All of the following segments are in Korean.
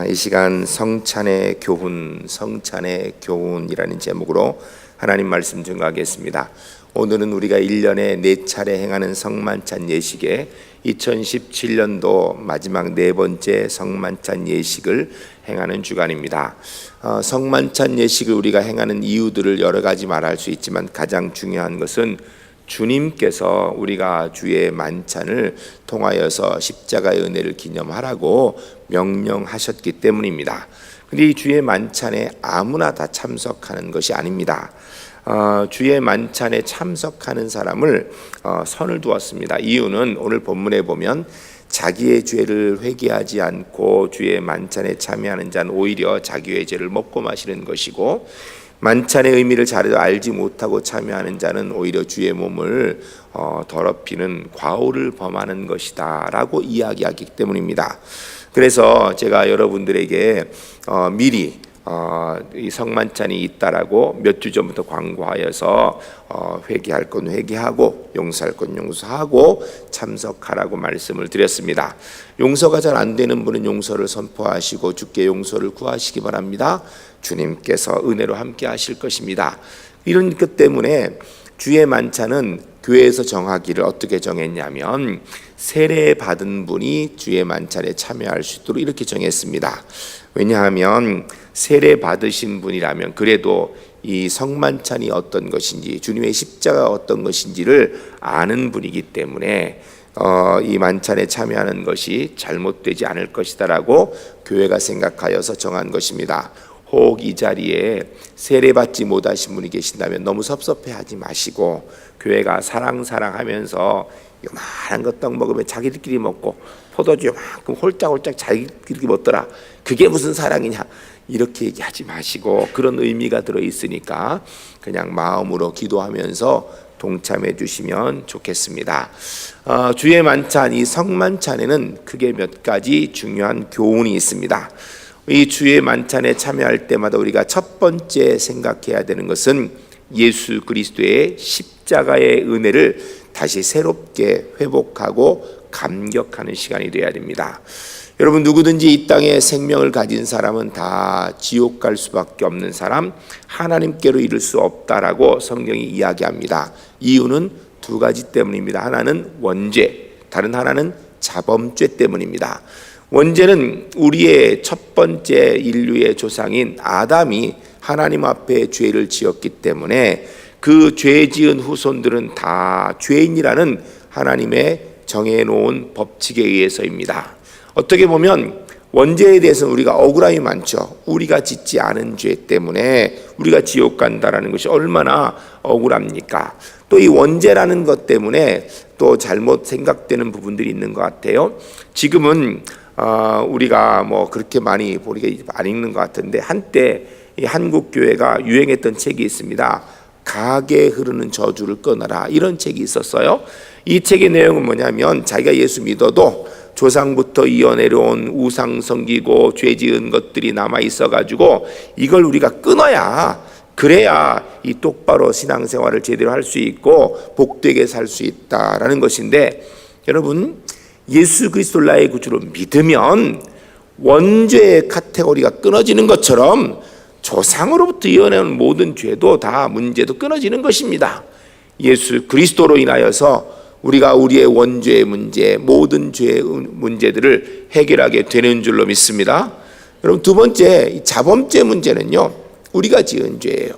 이 시간 성찬의 교훈이라는 제목으로 하나님 말씀 증거하겠습니다. 오늘은 우리가 1년에 4차례 행하는 성만찬 예식에 2017년도 마지막 4번째 성만찬 예식을 행하는 주간입니다. 성만찬 예식을 우리가 행하는 이유들을 여러 가지 말할 수 있지만 가장 중요한 것은 주님께서 우리가 주의 만찬을 통하여서 십자가의 은혜를 기념하라고 명령하셨기 때문입니다. 그런데 이 주의 만찬에 아무나 다 참석하는 것이 아닙니다. 주의 만찬에 참석하는 사람을 선을 두었습니다. 이유는 오늘 본문에 보면 자기의 죄를 회개하지 않고 주의 만찬에 참여하는 자는 오히려 자기의 죄를 먹고 마시는 것이고, 만찬의 의미를 잘 알지 못하고 참여하는 자는 오히려 주의 몸을 더럽히는 과오를 범하는 것이다 라고 이야기하기 때문입니다. 그래서 제가 여러분들에게 미리 이 성만찬이 있다라고 몇 주 전부터 광고하여서 회개할 건 회개하고 용서할 건 용서하고 참석하라고 말씀을 드렸습니다. 용서가 잘 안 되는 분은 용서를 선포하시고 주께 용서를 구하시기 바랍니다. 주님께서 은혜로 함께 하실 것입니다. 이런 것 때문에 주의 만찬은 교회에서 정하기를 어떻게 정했냐면, 세례 받은 분이 주의 만찬에 참여할 수 있도록 이렇게 정했습니다. 왜냐하면 세례 받으신 분이라면 그래도 이 성만찬이 어떤 것인지, 주님의 십자가가 어떤 것인지를 아는 분이기 때문에 이 만찬에 참여하는 것이 잘못되지 않을 것이다라고 교회가 생각하여서 정한 것입니다. 혹 이 자리에 세례받지 못하신 분이 계신다면 너무 섭섭해하지 마시고, 교회가 사랑하면서 요만한 거 떡 먹으면 자기들끼리 먹고 포도주 요만큼 홀짝홀짝 자기들끼리 먹더라, 그게 무슨 사랑이냐, 이렇게 얘기하지 마시고, 그런 의미가 들어있으니까 그냥 마음으로 기도하면서 동참해 주시면 좋겠습니다. 주의 만찬, 이 성만찬에는 크게 몇 가지 중요한 교훈이 있습니다. 이 주의 만찬에 참여할 때마다 우리가 첫 번째 생각해야 되는 것은 예수 그리스도의 십자가의 은혜를 다시 새롭게 회복하고 감격하는 시간이 되어야 됩니다. 여러분, 누구든지 이 땅에 생명을 가진 사람은 다 지옥 갈 수밖에 없는 사람, 하나님께로 이를 수 없다라고 성경이 이야기합니다. 이유는 두 가지 때문입니다. 하나는 원죄, 다른 하나는 자범죄 때문입니다. 원죄는 우리의 첫 번째 인류의 조상인 아담이 하나님 앞에 죄를 지었기 때문에 그 죄 지은 후손들은 다 죄인이라는 하나님의 정해놓은 법칙에 의해서입니다. 어떻게 보면 원죄에 대해서는 우리가 억울함이 많죠. 우리가 짓지 않은 죄 때문에 우리가 지옥 간다라는 것이 얼마나 억울합니까? 또 이 원죄라는 것 때문에 또 잘못 생각되는 부분들이 있는 것 같아요. 지금은 우리가 뭐 그렇게 많이 보리게 안 읽는 것 같은데, 한때 이 한국 교회가 유행했던 책이 있습니다. 가게 흐르는 저주를 끊어라, 이런 책이 있었어요. 이 책의 내용은 뭐냐면, 자기가 예수 믿어도 조상부터 이어내려온 우상 섬기고 죄 지은 것들이 남아 있어가지고 이걸 우리가 끊어야, 그래야 이 똑바로 신앙생활을 제대로 할 수 있고 복되게 살 수 있다라는 것인데, 여러분, 예수 그리스도를 나의 구주로 믿으면 원죄의 카테고리가 끊어지는 것처럼 조상으로부터 이어내는 모든 죄도 다 문제도 끊어지는 것입니다. 예수 그리스도로 인하여서 우리가 우리의 원죄의 문제, 모든 죄의 문제들을 해결하게 되는 줄로 믿습니다. 여러분, 두 번째, 자범죄 문제는요, 우리가 지은 죄예요.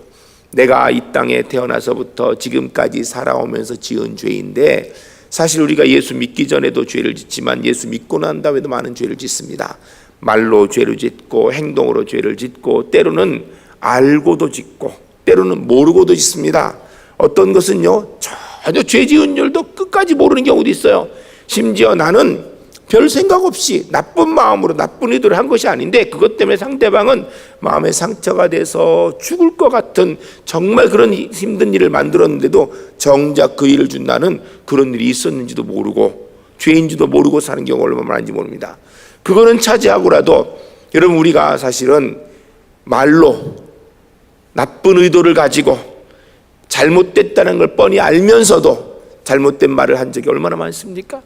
내가 이 땅에 태어나서부터 지금까지 살아오면서 지은 죄인데, 사실 우리가 예수 믿기 전에도 죄를 짓지만 예수 믿고 난 다음에도 많은 죄를 짓습니다. 말로 죄를 짓고 행동으로 죄를 짓고, 때로는 알고도 짓고 때로는 모르고도 짓습니다. 어떤 것은요, 전혀 죄 지은 일도 끝까지 모르는 경우도 있어요. 심지어 나는 별 생각 없이 나쁜 마음으로 나쁜 의도를 한 것이 아닌데, 그것 때문에 상대방은 마음에 상처가 돼서 죽을 것 같은 정말 그런 힘든 일을 만들었는데도 정작 그 일을 준 나는 그런 일이 있었는지도 모르고 죄인지도 모르고 사는 경우가 얼마나 많은지 모릅니다. 그거는 차지하고라도, 여러분, 우리가 사실은 말로 나쁜 의도를 가지고 잘못됐다는 걸 뻔히 알면서도 잘못된 말을 한 적이 얼마나 많습니까?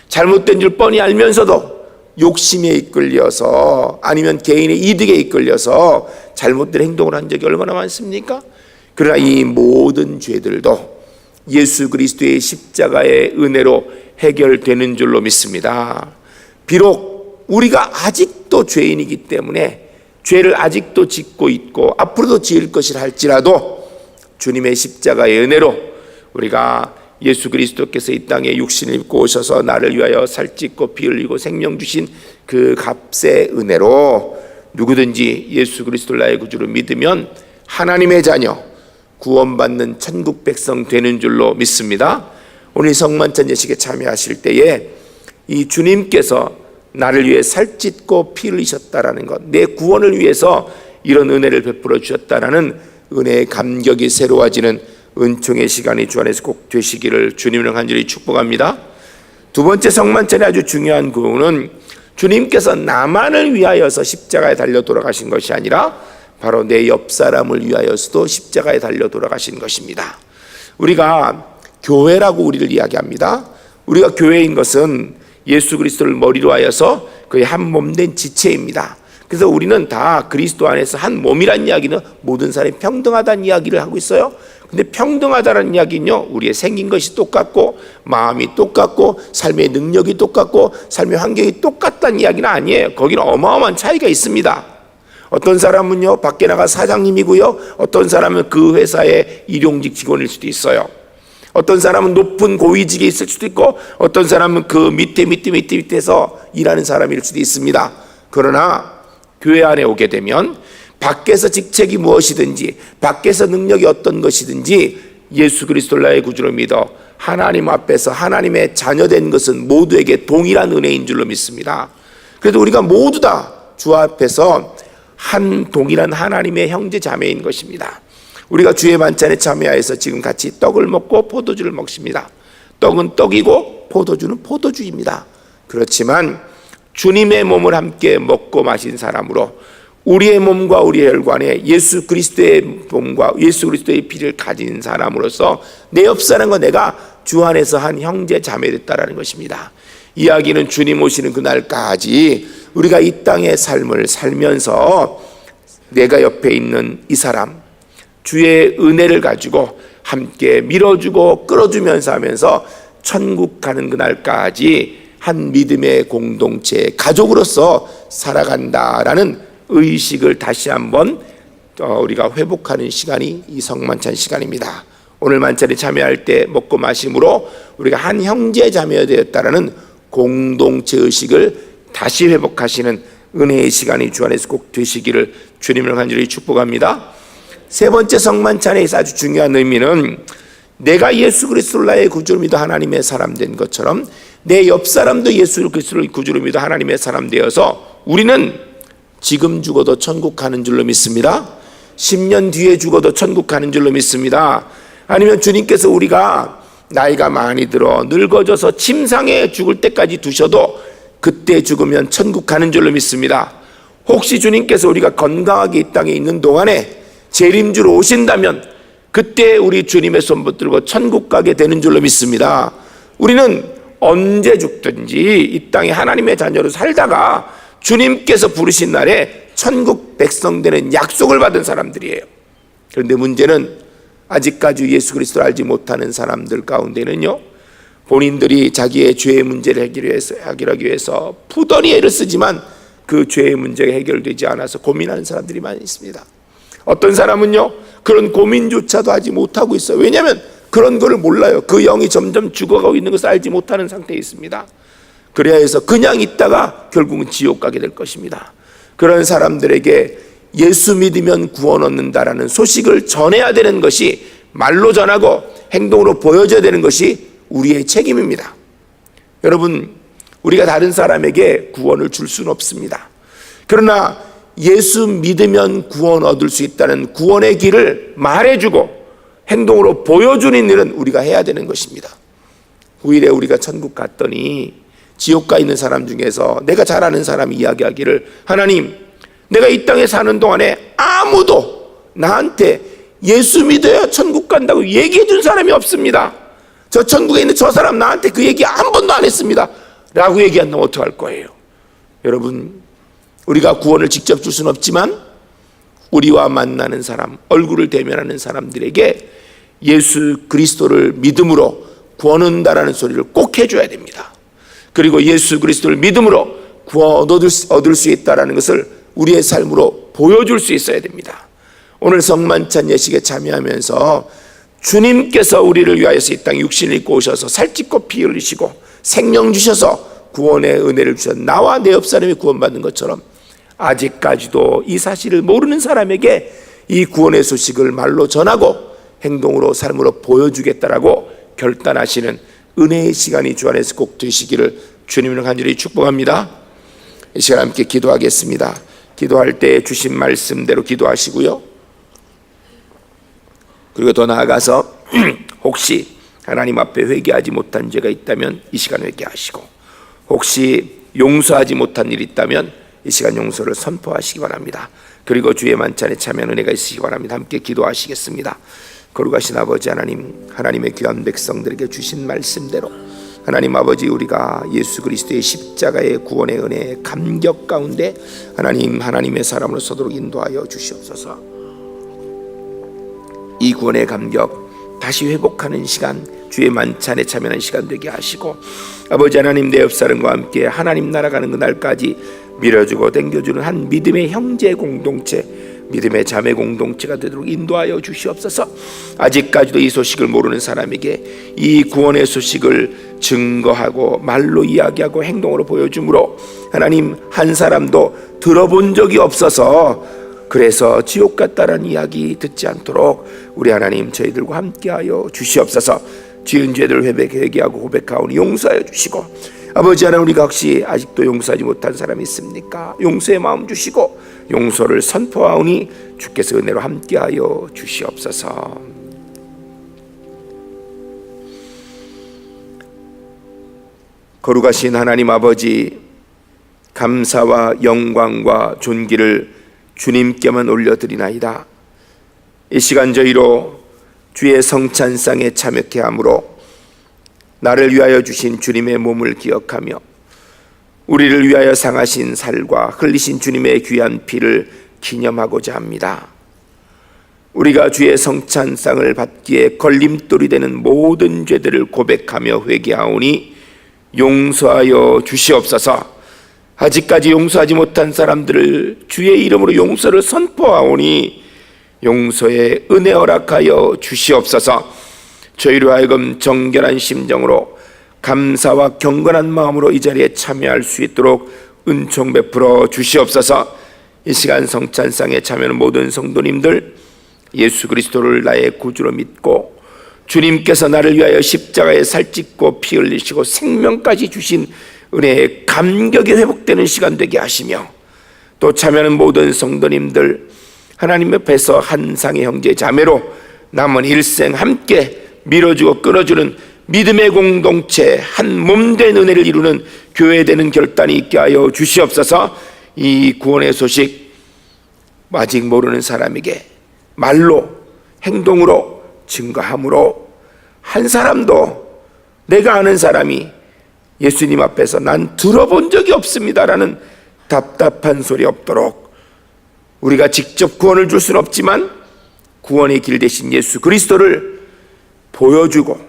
잘못된 줄 뻔히 알면서도 욕심에 이끌려서 아니면 개인의 이득에 이끌려서 잘못된 행동을 한 적이 얼마나 많습니까? 그러나 이 모든 죄들도 예수 그리스도의 십자가의 은혜로 해결되는 줄로 믿습니다. 비록 우리가 아직도 죄인이기 때문에 죄를 아직도 짓고 있고 앞으로도 지을 것이라 할지라도 주님의 십자가의 은혜로 우리가 예수 그리스도께서 이 땅에 육신을 입고 오셔서 나를 위하여 살찢고 피 흘리고 생명 주신 그 값의 은혜로 누구든지 예수 그리스도를 나의 구주로 믿으면 하나님의 자녀, 구원받는 천국 백성 되는 줄로 믿습니다. 오늘 성만찬 예식에 참여하실 때에 이 주님께서 나를 위해 살찢고 피 흘리셨다라는 것, 내 구원을 위해서 이런 은혜를 베풀어 주셨다라는 은혜의 감격이 새로워지는 은총의 시간이 주 안에서 꼭 되시기를 주님을 간절히 축복합니다. 두 번째 성만찬의 아주 중요한 부분은 주님께서 나만을 위하여서 십자가에 달려 돌아가신 것이 아니라 바로 내 옆 사람을 위하여서도 십자가에 달려 돌아가신 것입니다. 우리가 교회라고 우리를 이야기합니다. 우리가 교회인 것은 예수 그리스도를 머리로 하여서 그의 한 몸 된 지체입니다. 그래서 우리는 다 그리스도 안에서 한 몸이란 이야기는 모든 사람이 평등하다는 이야기를 하고 있어요. 근데 평등하다는 이야기는요, 우리의 생긴 것이 똑같고 마음이 똑같고 삶의 능력이 똑같고 삶의 환경이 똑같다는 이야기는 아니에요. 거기는 어마어마한 차이가 있습니다. 어떤 사람은요 밖에 나가 사장님이고요, 어떤 사람은 그 회사의 일용직 직원일 수도 있어요. 어떤 사람은 높은 고위직에 있을 수도 있고 어떤 사람은 그 밑에서 일하는 사람일 수도 있습니다. 그러나 교회 안에 오게 되면 밖에서 직책이 무엇이든지 밖에서 능력이 어떤 것이든지 예수 그리스도를 나의 구주로 믿어 하나님 앞에서 하나님의 자녀된 것은 모두에게 동일한 은혜인 줄로 믿습니다. 그래도 우리가 모두 다 주 앞에서 한 동일한 하나님의 형제 자매인 것입니다. 우리가 주의 만찬에 참여해서 지금 같이 떡을 먹고 포도주를 먹습니다. 떡은 떡이고 포도주는 포도주입니다. 그렇지만 주님의 몸을 함께 먹고 마신 사람으로 우리의 몸과 우리의 혈관에 예수 그리스도의 몸과 예수 그리스도의 피를 가진 사람으로서 내 옆 사람과 내가 주 안에서 한 형제 자매 됐다라는 것입니다. 이야기는 주님 오시는 그날까지 우리가 이 땅의 삶을 살면서 내가 옆에 있는 이 사람, 주의 은혜를 가지고 함께 밀어주고 끌어주면서 하면서 천국 가는 그날까지 한 믿음의 공동체, 가족으로서 살아간다라는 의식을 다시 한번 우리가 회복하는 시간이 이 성만찬 시간입니다. 오늘 만찬에 참여할 때 먹고 마심으로 우리가 한 형제 자매가 되었다라는 공동체 의식을 다시 회복하시는 은혜의 시간이 주 안에서 꼭 되시기를 주님을 간절히 축복합니다. 세 번째 성만찬에 있어 아주 중요한 의미는 내가 예수 그리스도를 나의 구주로 믿어 하나님의 사람 된 것처럼 내 옆 사람도 예수 그리스도를 구주로 믿어 하나님의 사람 되어서 우리는 지금 죽어도 천국 가는 줄로 믿습니다. 10년 뒤에 죽어도 천국 가는 줄로 믿습니다. 아니면 주님께서 우리가 나이가 많이 들어 늙어져서 침상에 죽을 때까지 두셔도 그때 죽으면 천국 가는 줄로 믿습니다. 혹시 주님께서 우리가 건강하게 이 땅에 있는 동안에 재림주로 오신다면 그때 우리 주님의 손 붙들고 천국 가게 되는 줄로 믿습니다. 우리는 언제 죽든지 이 땅에 하나님의 자녀로 살다가 주님께서 부르신 날에 천국 백성 되는 약속을 받은 사람들이에요. 그런데 문제는 아직까지 예수 그리스도를 알지 못하는 사람들 가운데는요, 본인들이 자기의 죄의 문제를 해결하기 위해서 부단히 애를 쓰지만 그 죄의 문제가 해결되지 않아서 고민하는 사람들이 많이 있습니다. 어떤 사람은요 그런 고민조차도 하지 못하고 있어요. 왜냐하면 그런 거를 몰라요. 그 영이 점점 죽어가고 있는 것을 알지 못하는 상태에 있습니다. 그래야 해서 그냥 있다가 결국은 지옥 가게 될 것입니다. 그런 사람들에게 예수 믿으면 구원 얻는다라는 소식을 전해야 되는 것이, 말로 전하고 행동으로 보여줘야 되는 것이 우리의 책임입니다. 여러분, 우리가 다른 사람에게 구원을 줄 수는 없습니다. 그러나 예수 믿으면 구원 얻을 수 있다는 구원의 길을 말해주고 행동으로 보여주는 일은 우리가 해야 되는 것입니다. 후일에 우리가 천국 갔더니 지옥 가 있는 사람 중에서 내가 잘 아는 사람이 이야기하기를, 하나님, 내가 이 땅에 사는 동안에 아무도 나한테 예수 믿어야 천국 간다고 얘기해 준 사람이 없습니다. 저 천국에 있는 저 사람 나한테 그 얘기 한 번도 안 했습니다 라고 얘기한다면 어떡할 거예요? 여러분, 우리가 구원을 직접 줄 수는 없지만 우리와 만나는 사람, 얼굴을 대면하는 사람들에게 예수 그리스도를 믿음으로 구원 얻는다라는 소리를 꼭 해줘야 됩니다. 그리고 예수 그리스도를 믿음으로 구원 얻을 수 있다는 것을 우리의 삶으로 보여줄 수 있어야 됩니다. 오늘 성만찬 예식에 참여하면서 주님께서 우리를 위하여서 이 땅에 육신을 입고 오셔서 살찌고 피 흘리시고 생명 주셔서 구원의 은혜를 주셔서 나와 내 옆 사람이 구원받는 것처럼 아직까지도 이 사실을 모르는 사람에게 이 구원의 소식을 말로 전하고 행동으로 삶으로 보여주겠다라고 결단하시는 은혜의 시간이 주 안에서 꼭 되시기를 주님을 간절히 축복합니다. 이 시간 함께 기도하겠습니다. 기도할 때 주신 말씀대로 기도하시고요. 그리고 더 나아가서 혹시 하나님 앞에 회개하지 못한 죄가 있다면 이 시간 회개하시고, 혹시 용서하지 못한 일이 있다면 이 시간 용서를 선포하시기 바랍니다. 그리고 주의 만찬에 참여하는 은혜가 있으시기 바랍니다. 함께 기도하시겠습니다. 거룩하신 아버지 하나님, 하나님의 귀한 백성들에게 주신 말씀대로 하나님 아버지, 우리가 예수 그리스도의 십자가의 구원의 은혜의 감격 가운데 하나님의 사람으로 서도록 인도하여 주시옵소서. 이 구원의 감격 다시 회복하는 시간, 주의 만찬에 참여하는 시간 되게 하시고, 아버지 하나님, 내 옆사람과 함께 하나님 나라 가는 그날까지 밀어주고 당겨주는 한 믿음의 형제 공동체, 믿음의 자매 공동체가 되도록 인도하여 주시옵소서. 아직까지도 이 소식을 모르는 사람에게 이 구원의 소식을 증거하고 말로 이야기하고 행동으로 보여줌으로 하나님, 한 사람도 들어본 적이 없어서 그래서 지옥 갔다라는 이야기 듣지 않도록 우리 하나님 저희들과 함께하여 주시옵소서. 지은 죄들 회개하고 고백하오니 용서하여 주시고, 아버지 하나님, 우리가 혹시 아직도 용서하지 못한 사람이 있습니까? 용서의 마음 주시고 용서를 선포하오니 주께서 은혜로 함께하여 주시옵소서. 거룩하신 하나님 아버지, 감사와 영광과 존귀를 주님께만 올려드리나이다. 이 시간 저희로 주의 성찬상에 참여케 함으로 나를 위하여 주신 주님의 몸을 기억하며 우리를 위하여 상하신 살과 흘리신 주님의 귀한 피를 기념하고자 합니다. 우리가 주의 성찬상을 받기에 걸림돌이 되는 모든 죄들을 고백하며 회개하오니 용서하여 주시옵소서. 아직까지 용서하지 못한 사람들을 주의 이름으로 용서를 선포하오니 용서의 은혜 허락하여 주시옵소서. 저희로 하여금 정결한 심정으로 감사와 경건한 마음으로 이 자리에 참여할 수 있도록 은총 베풀어 주시옵소서. 이 시간 성찬상에 참여하는 모든 성도님들, 예수 그리스도를 나의 구주로 믿고 주님께서 나를 위하여 십자가에 살찢고 피 흘리시고 생명까지 주신 은혜의 감격이 회복되는 시간 되게 하시며, 또 참여하는 모든 성도님들 하나님 옆에서 한 상의 형제 자매로 남은 일생 함께 밀어주고 끊어주는 믿음의 공동체, 한 몸된 은혜를 이루는 교회 되는 결단이 있게 하여 주시옵소서. 이 구원의 소식 아직 모르는 사람에게 말로 행동으로 증거함으로 한 사람도, 내가 아는 사람이 예수님 앞에서 난 들어본 적이 없습니다라는 답답한 소리 없도록, 우리가 직접 구원을 줄 수는 없지만 구원의 길 대신 예수 그리스도를 보여주고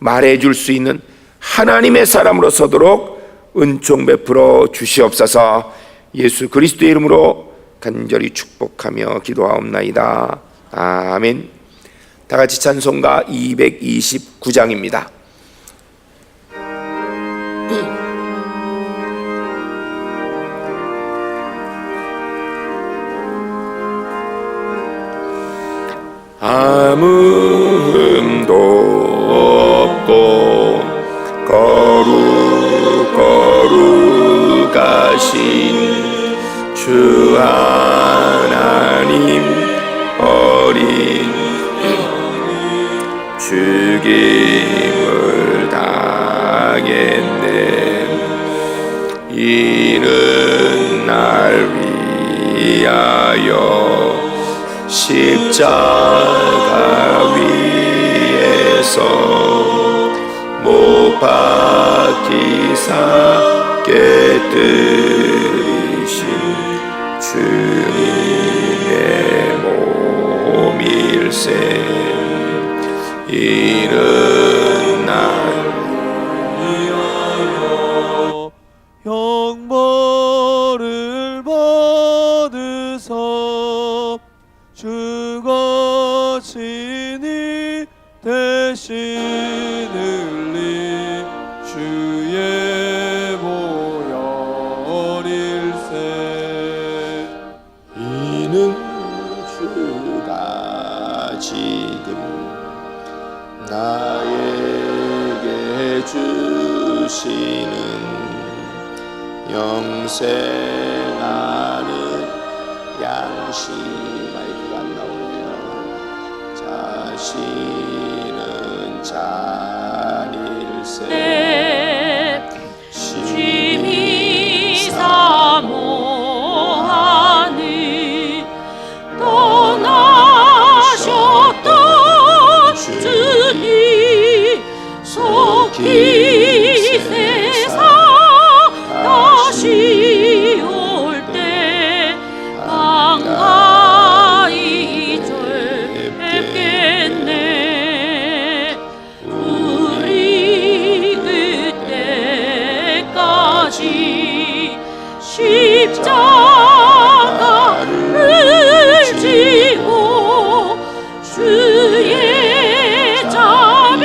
말해줄 수 있는 하나님의 사람으로 서도록 은총 베풀어 주시옵소서. 예수 그리스도의 이름으로 간절히 축복하며 기도하옵나이다. 아멘. 다 같이 찬송가 229장입니다. 아무 흠도 없고 거룩하신 주 하나님 어린 죽임을 당했네. 이는 날 위하여 십자가 위에서 못 박히사 깨뜨려 주님의 몸일세. 이른 날 위하여 형벌을 받으사 주가 친히 대신을 리 주의 보혈일세. 이는 주가 지금 나에게 주시는 영생하는 양식. 마이크가 안 나오네요. 자신은 잔일세. 심히 사모하니 떠나셨던 주님 속히 세상 다시 올 때 반가이 뵙겠네. 우리 그때까지 십자가를 지고 주의 자비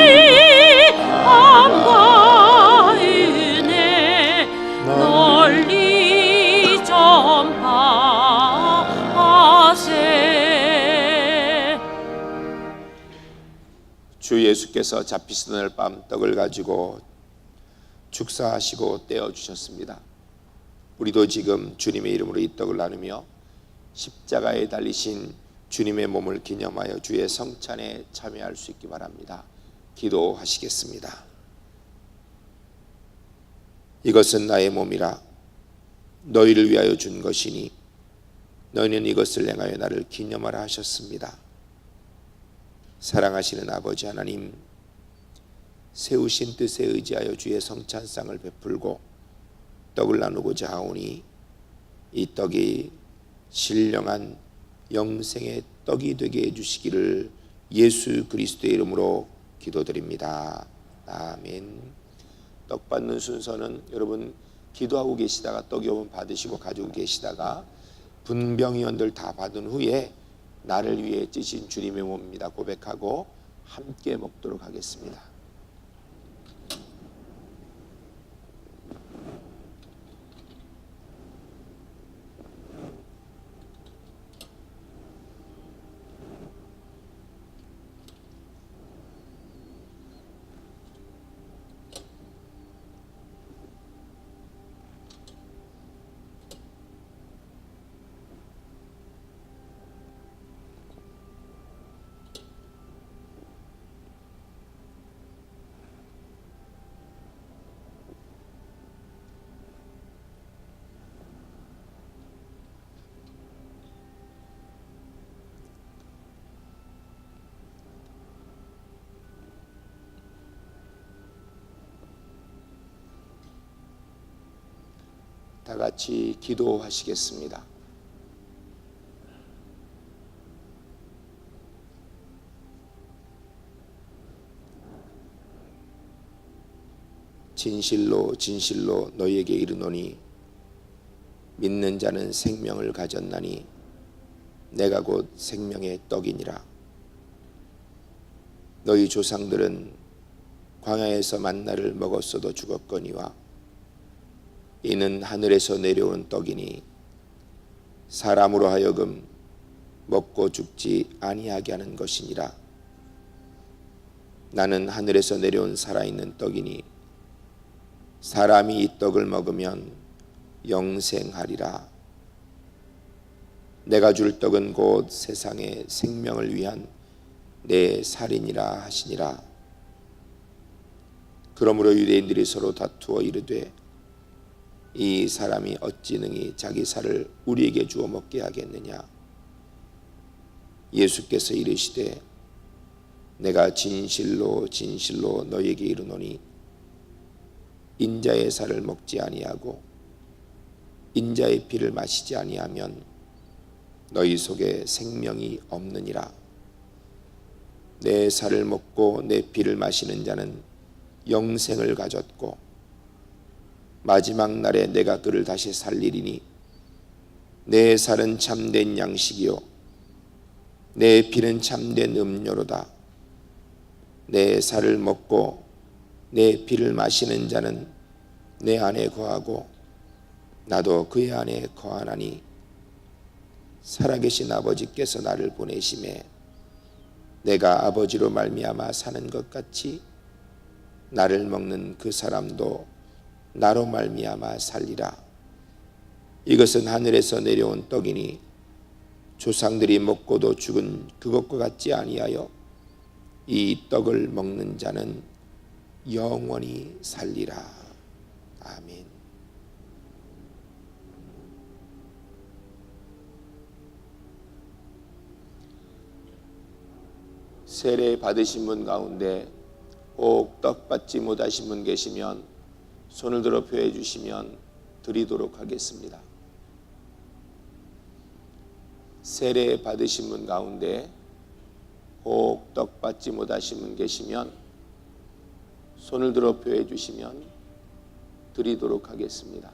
함과 은혜 널리 전파하세. 주 예수께서 잡히시던 날 밤 떡을 가지고 축사하시고 떼어 주셨습니다. 우리도 지금 주님의 이름으로 이 떡을 나누며 십자가에 달리신 주님의 몸을 기념하여 주의 성찬에 참여할 수 있기 바랍니다. 기도하시겠습니다. 이것은 나의 몸이라 너희를 위하여 준 것이니 너희는 이것을 행하여 나를 기념하라 하셨습니다. 사랑하시는 아버지 하나님, 세우신 뜻에 의지하여 주의 성찬상을 베풀고 떡을 나누고자 하오니 이 떡이 신령한 영생의 떡이 되게 해주시기를 예수 그리스도의 이름으로 기도드립니다. 아멘. 떡 받는 순서는 여러분 기도하고 계시다가 떡이 오면 받으시고 가지고 계시다가 분병위원들 다 받은 후에 나를 위해 찢으신 주님의 몸입니다 고백하고 함께 먹도록 하겠습니다. 다 같이 기도하시겠습니다. 진실로 진실로 너희에게 이르노니 믿는 자는 생명을 가졌나니 내가 곧 생명의 떡이니라. 너희 조상들은 광야에서 만나를 먹었어도 죽었거니와 이는 하늘에서 내려온 떡이니 사람으로 하여금 먹고 죽지 아니하게 하는 것이니라. 나는 하늘에서 내려온 살아있는 떡이니 사람이 이 떡을 먹으면 영생하리라. 내가 줄 떡은 곧 세상의 생명을 위한 내 살이니라 하시니라. 그러므로 유대인들이 서로 다투어 이르되 이 사람이 어찌 능히 자기 살을 우리에게 주어 먹게 하겠느냐. 예수께서 이르시되 내가 진실로 진실로 너희에게 이르노니 인자의 살을 먹지 아니하고 인자의 피를 마시지 아니하면 너희 속에 생명이 없느니라. 내 살을 먹고 내 피를 마시는 자는 영생을 가졌고 마지막 날에 내가 그를 다시 살리리니 내 살은 참된 양식이요 내 피는 참된 음료로다. 내 살을 먹고 내 피를 마시는 자는 내 안에 거하고 나도 그의 안에 거하나니 살아계신 아버지께서 나를 보내심에 내가 아버지로 말미암아 사는 것 같이 나를 먹는 그 사람도 나로 말미암아 살리라. 이것은 하늘에서 내려온 떡이니 조상들이 먹고도 죽은 그것과 같지 아니하여 이 떡을 먹는 자는 영원히 살리라. 아멘. 세례 받으신 분 가운데 혹 떡 받지 못하신 분 계시면 손을 들어 표해 주시면 드리도록 하겠습니다. 세례 받으신 분 가운데 혹 떡 받지 못하신 분 계시면 손을 들어 표해 주시면 드리도록 하겠습니다.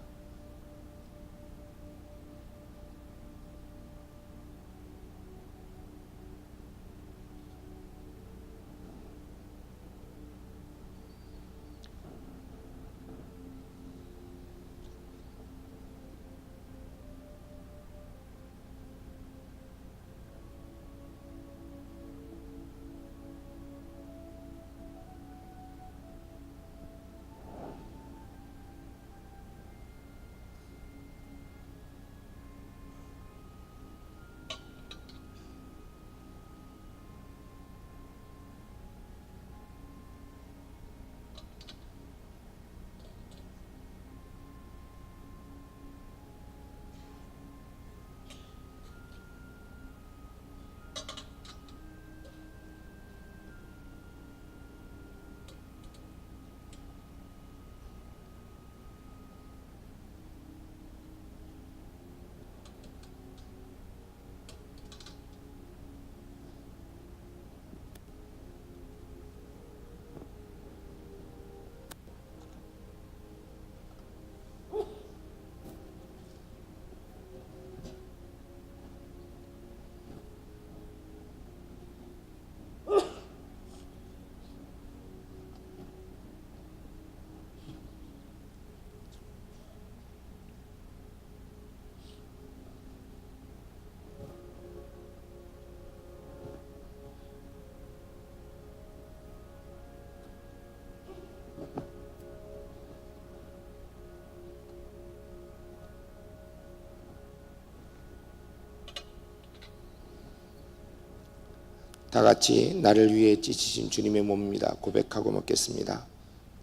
다 같이 나를 위해 찢으신 주님의 몸입니다. 고백하고 먹겠습니다.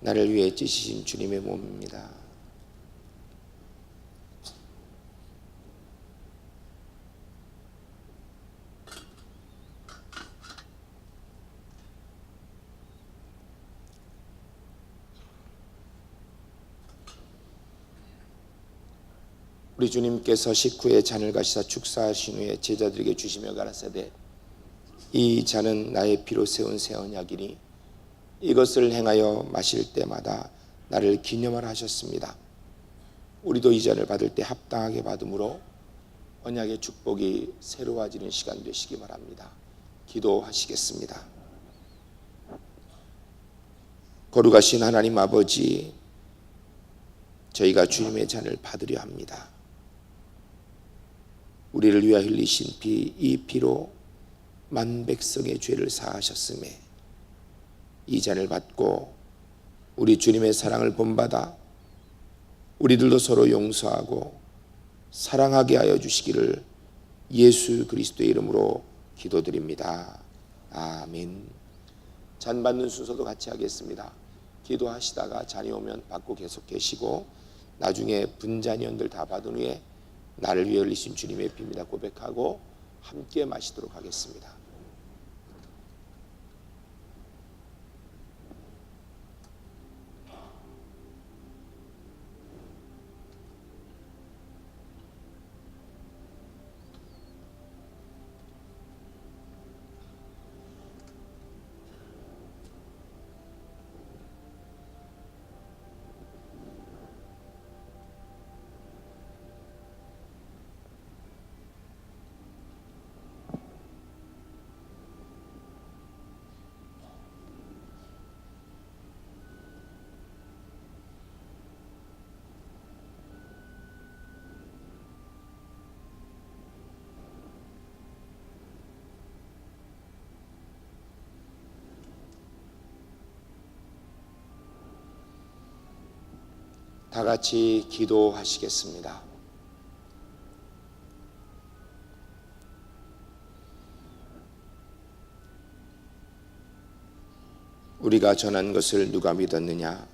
나를 위해 찢으신 주님의 몸입니다. 우리 주님께서 식후에 잔을 가시사 축사하신 후에 제자들에게 주시며 가라사대 이 잔은 나의 피로 세운 새 언약이니 이것을 행하여 마실 때마다 나를 기념하라 하셨습니다. 우리도 이 잔을 받을 때 합당하게 받음으로 언약의 축복이 새로워지는 시간 되시기 바랍니다. 기도하시겠습니다. 거룩하신 하나님 아버지, 저희가 주님의 잔을 받으려 합니다. 우리를 위하여 흘리신 피, 이 피로 만 백성의 죄를 사하셨음에 이 잔을 받고 우리 주님의 사랑을 본받아 우리들도 서로 용서하고 사랑하게 하여 주시기를 예수 그리스도의 이름으로 기도드립니다. 아멘. 잔 받는 순서도 같이 하겠습니다. 기도하시다가 잔이 오면 받고 계속 계시고 나중에 분잔위원들 다 받은 후에 나를 위해 흘리신 주님의 피입니다 고백하고 함께 마시도록 하겠습니다. 다 같이 기도하시겠습니다. 우리가 전한 것을 누가 믿었느냐?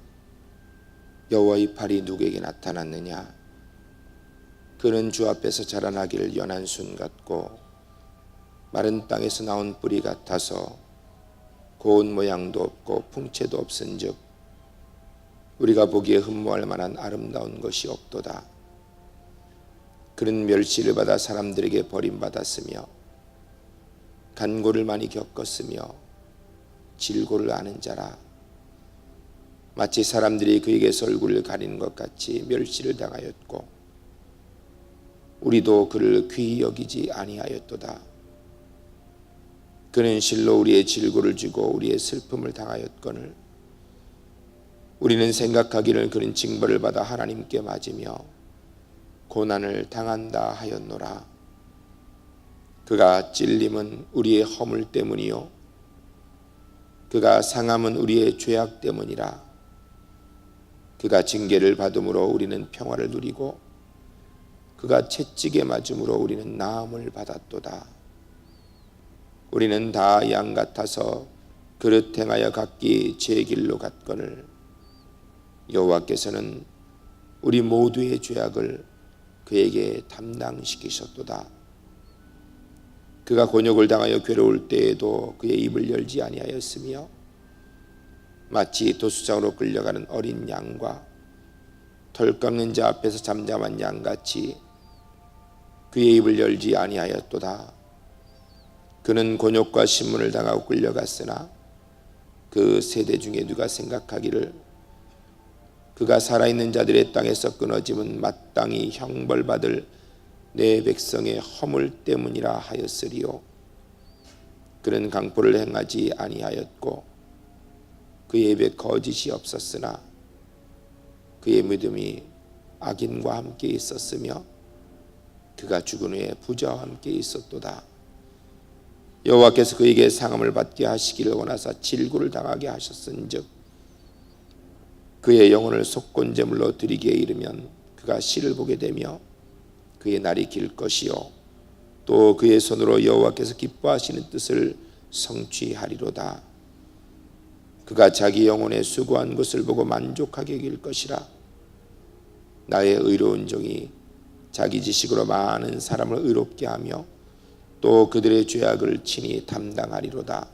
여호와의 팔이 누구에게 나타났느냐? 그는 주 앞에서 자라나기를 연한 순 같고 마른 땅에서 나온 뿌리 같아서 고운 모양도 없고 풍채도 없은즉 우리가 보기에 흠모할 만한 아름다운 것이 없도다. 그는 멸시를 받아 사람들에게 버림받았으며 간고를 많이 겪었으며 질고를 아는 자라. 마치 사람들이 그에게서 얼굴을 가리는 것 같이 멸시를 당하였고 우리도 그를 귀히 여기지 아니하였도다. 그는 실로 우리의 질고를 주고 우리의 슬픔을 당하였거늘 우리는 생각하기를 그는 징벌을 받아 하나님께 맞으며 고난을 당한다 하였노라. 그가 찔림은 우리의 허물 때문이요 그가 상함은 우리의 죄악 때문이라. 그가 징계를 받음으로 우리는 평화를 누리고 그가 채찍에 맞음으로 우리는 나음을 받았도다. 우리는 다 양 같아서 그릇 행하여 각기 제 길로 갔거늘 여호와께서는 우리 모두의 죄악을 그에게 담당시키셨도다. 그가 곤욕을 당하여 괴로울 때에도 그의 입을 열지 아니하였으며 마치 도수장으로 끌려가는 어린 양과 털 깎는 자 앞에서 잠잠한 양같이 그의 입을 열지 아니하였도다. 그는 곤욕과 신문을 당하고 끌려갔으나 그 세대 중에 누가 생각하기를 그가 살아있는 자들의 땅에서 끊어짐은 마땅히 형벌받을 내 백성의 허물 때문이라 하였으리요. 그는 강포를 행하지 아니하였고 그의 입에 거짓이 없었으나 그의 믿음이 악인과 함께 있었으며 그가 죽은 후에 부자와 함께 있었도다. 여호와께서 그에게 상함을 받게 하시기를 원하사 질고를 당하게 하셨은즉 그의 영혼을 속건제물로 드리기에 이르면 그가 시를 보게 되며 그의 날이 길 것이요 또 그의 손으로 여호와께서 기뻐하시는 뜻을 성취하리로다. 그가 자기 영혼의 수고한 것을 보고 만족하게 여길 것이라. 나의 의로운 종이 자기 지식으로 많은 사람을 의롭게 하며 또 그들의 죄악을 친히 담당하리로다.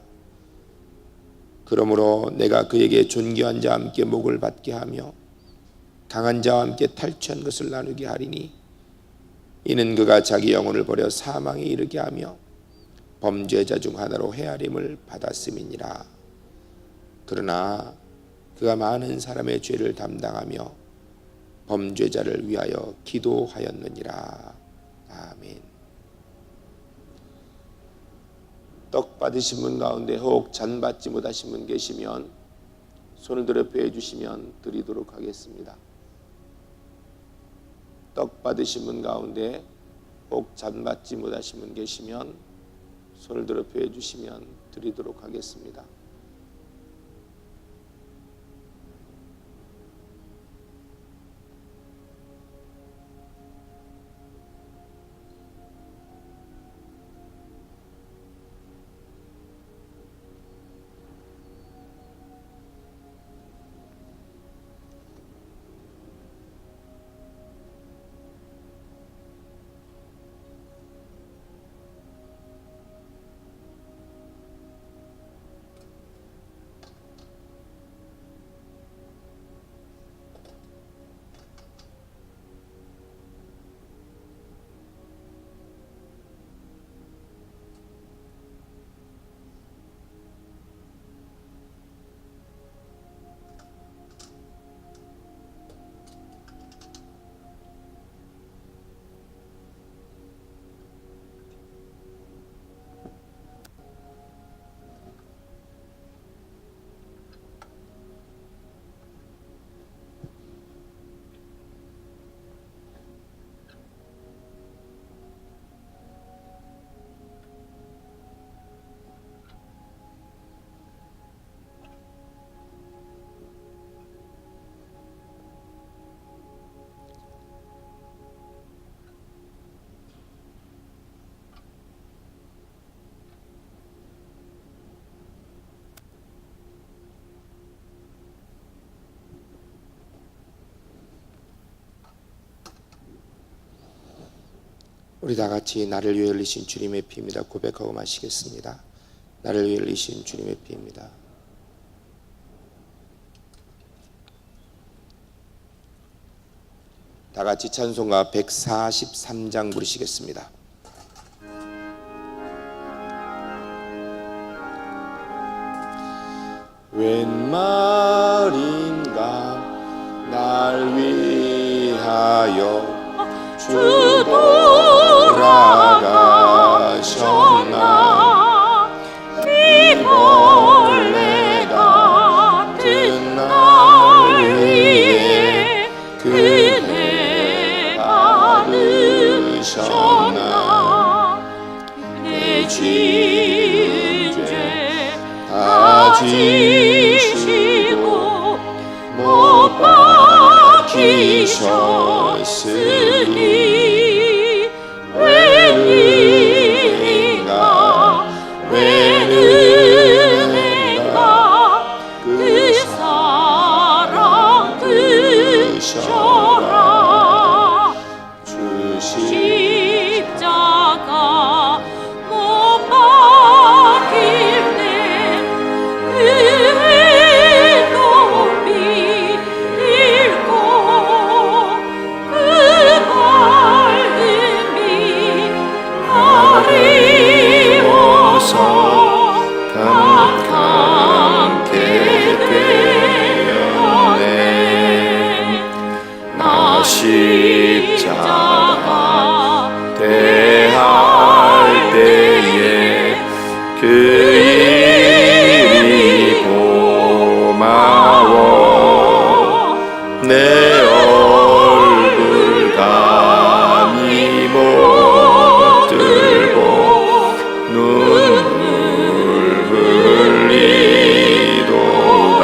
그러므로 내가 그에게 존귀한 자와 함께 목을 받게 하며 강한 자와 함께 탈취한 것을 나누게 하리니 이는 그가 자기 영혼을 버려 사망에 이르게 하며 범죄자 중 하나로 헤아림을 받았음이니라. 그러나 그가 많은 사람의 죄를 담당하며 범죄자를 위하여 기도하였느니라. 아멘. 떡 받으신 분 가운데 혹 잔 받지 못하신 분 계시면 손을 들어 펴 주시면 드리도록 하겠습니다. 떡 받으신 분 가운데 혹 잔 받지 못하신 분 계시면 손을 들어 펴 주시면 드리도록 하겠습니다. 우리 다 같이 나를 위해 흘리신 주님의 피입니다 고백하고 마시겠습니다. 나를 위해 흘리신 주님의 피입니다. 다 같이 찬송가 143장 부르시겠습니다. 웬 말인가 날 위하여 주 돌아가셨나 비벌레 같은 날 위해 그네 받으셨나 내 지은 죄 다 지시고 못 박히셨으니 웬일인가 웬 은혜가 그 사랑 드셔라 십자가 못 박힐 때 그의 높이 잃고 그 밝음이 가리워서 감게 되었네. 나 십자가 대할 때에 그 일이 고마워 내 얼굴 감히 못 들고 눈물 흘리도다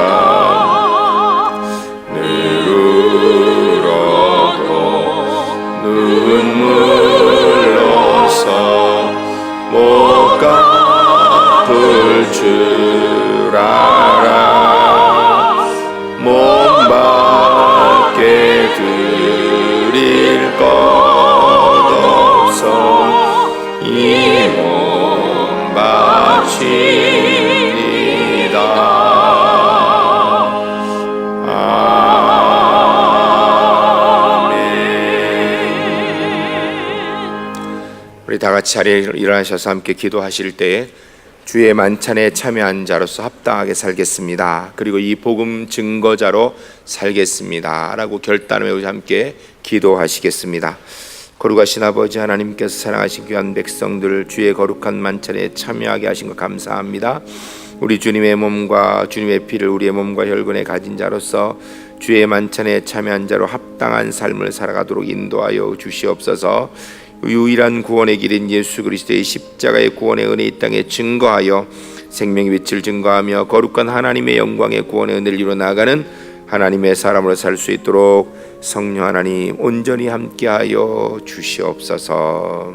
늘 울어도 눈물로서 못 갚을 줄 알아 몸밖에 드릴 것 없어 이 몸 바칩니다. 아멘. 우리 다 같이 자리에 일어나셔서 함께 기도하실 때에 주의 만찬에 참여한 자로서 합당하게 살겠습니다. 그리고 이 복음 증거자로 살겠습니다 라고 결단하며 함께 기도하시겠습니다. 거룩하신 아버지 하나님께서 사랑하신 귀한 백성들을 주의 거룩한 만찬에 참여하게 하신 것 감사합니다. 우리 주님의 몸과 주님의 피를 우리의 몸과 혈관에 가진 자로서 주의 만찬에 참여한 자로 합당한 삶을 살아가도록 인도하여 주시옵소서. 유일한 구원의 길인 예수 그리스도의 십자가의 구원의 은혜 이 땅에 증거하여 생명의 빛을 증거하며 거룩한 하나님의 영광의 구원의 은혜를 이루어 나가는 하나님의 사람으로 살 수 있도록 성령 하나님 온전히 함께하여 주시옵소서.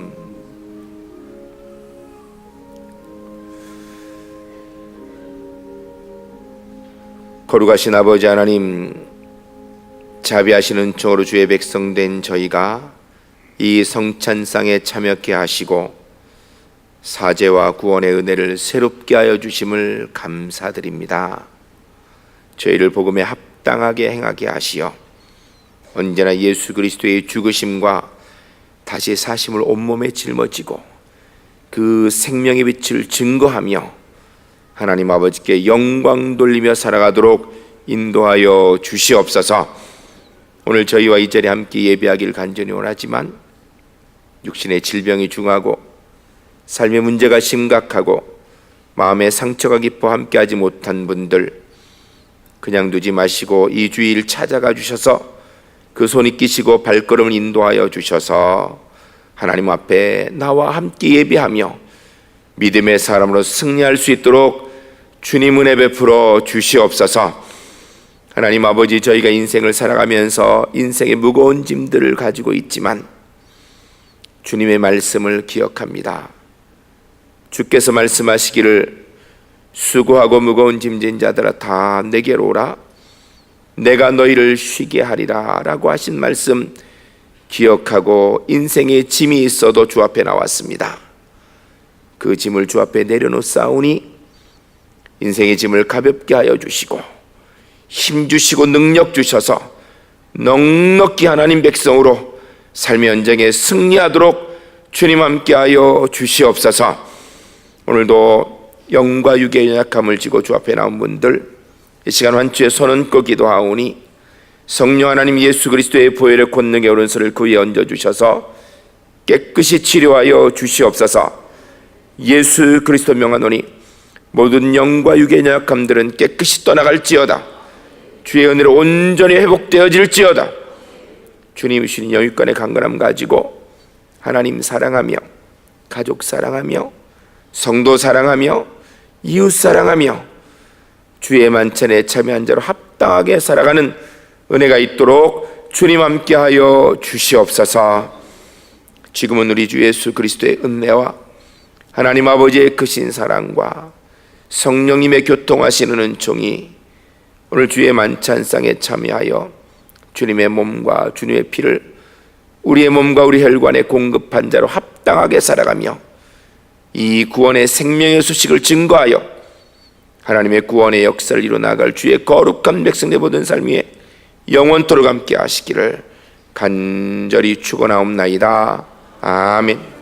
거룩하신 아버지 하나님, 자비하시는 종으로 주의 백성 된 저희가 이 성찬상에 참여케 하시고 사죄와 구원의 은혜를 새롭게 하여 주심을 감사드립니다. 저희를 복음에 합당하게 행하게 하시어 언제나 예수 그리스도의 죽으심과 다시 사심을 온몸에 짊어지고 그 생명의 빛을 증거하며 하나님 아버지께 영광 돌리며 살아가도록 인도하여 주시옵소서. 오늘 저희와 이 자리에 함께 예배하기를 간절히 원하지만 육신의 질병이 중하고 삶의 문제가 심각하고 마음의 상처가 깊어 함께하지 못한 분들 그냥 두지 마시고 이 주일 찾아가 주셔서 그 손이 끼시고 발걸음을 인도하여 주셔서 하나님 앞에 나와 함께 예배하며 믿음의 사람으로 승리할 수 있도록 주님 은혜 베풀어 주시옵소서. 하나님 아버지, 저희가 인생을 살아가면서 인생의 무거운 짐들을 가지고 있지만 주님의 말씀을 기억합니다. 주께서 말씀하시기를 수고하고 무거운 짐진 자들아 다 내게로 오라 내가 너희를 쉬게 하리라 라고 하신 말씀 기억하고 인생의 짐이 있어도 주 앞에 나왔습니다. 그 짐을 주 앞에 내려놓사오니 인생의 짐을 가볍게 하여 주시고 힘 주시고 능력 주셔서 넉넉히 하나님 백성으로 삶의 현장에 승리하도록 주님 함께하여 주시옵소서. 오늘도 영과 육의 연약함을 지고 주 앞에 나온 분들, 이 시간 환추에 손 얹고 기도하오니 성령 하나님 예수 그리스도의 보혈의 권능의 오른손을 그 위에 얹어주셔서 깨끗이 치료하여 주시옵소서. 예수 그리스도 명하노니 모든 영과 육의 연약함들은 깨끗이 떠나갈지어다. 주의 은혜로 온전히 회복되어질지어다. 주님 주신 영육간의 강건함 가지고 하나님 사랑하며 가족 사랑하며 성도 사랑하며 이웃 사랑하며 주의 만찬에 참여한 자로 합당하게 살아가는 은혜가 있도록 주님 함께하여 주시옵소서. 지금은 우리 주 예수 그리스도의 은혜와 하나님 아버지의 크신 사랑과 성령님의 교통하시는 은총이 오늘 주의 만찬상에 참여하여 주님의 몸과 주님의 피를 우리의 몸과 우리 혈관에 공급한 자로 합당하게 살아가며 이 구원의 생명의 소식을 증거하여 하나님의 구원의 역사를 이루어나갈 주의 거룩한 백성의 모든 삶 위에 영원토록 함께 하시기를 간절히 축원하옵나이다. 아멘.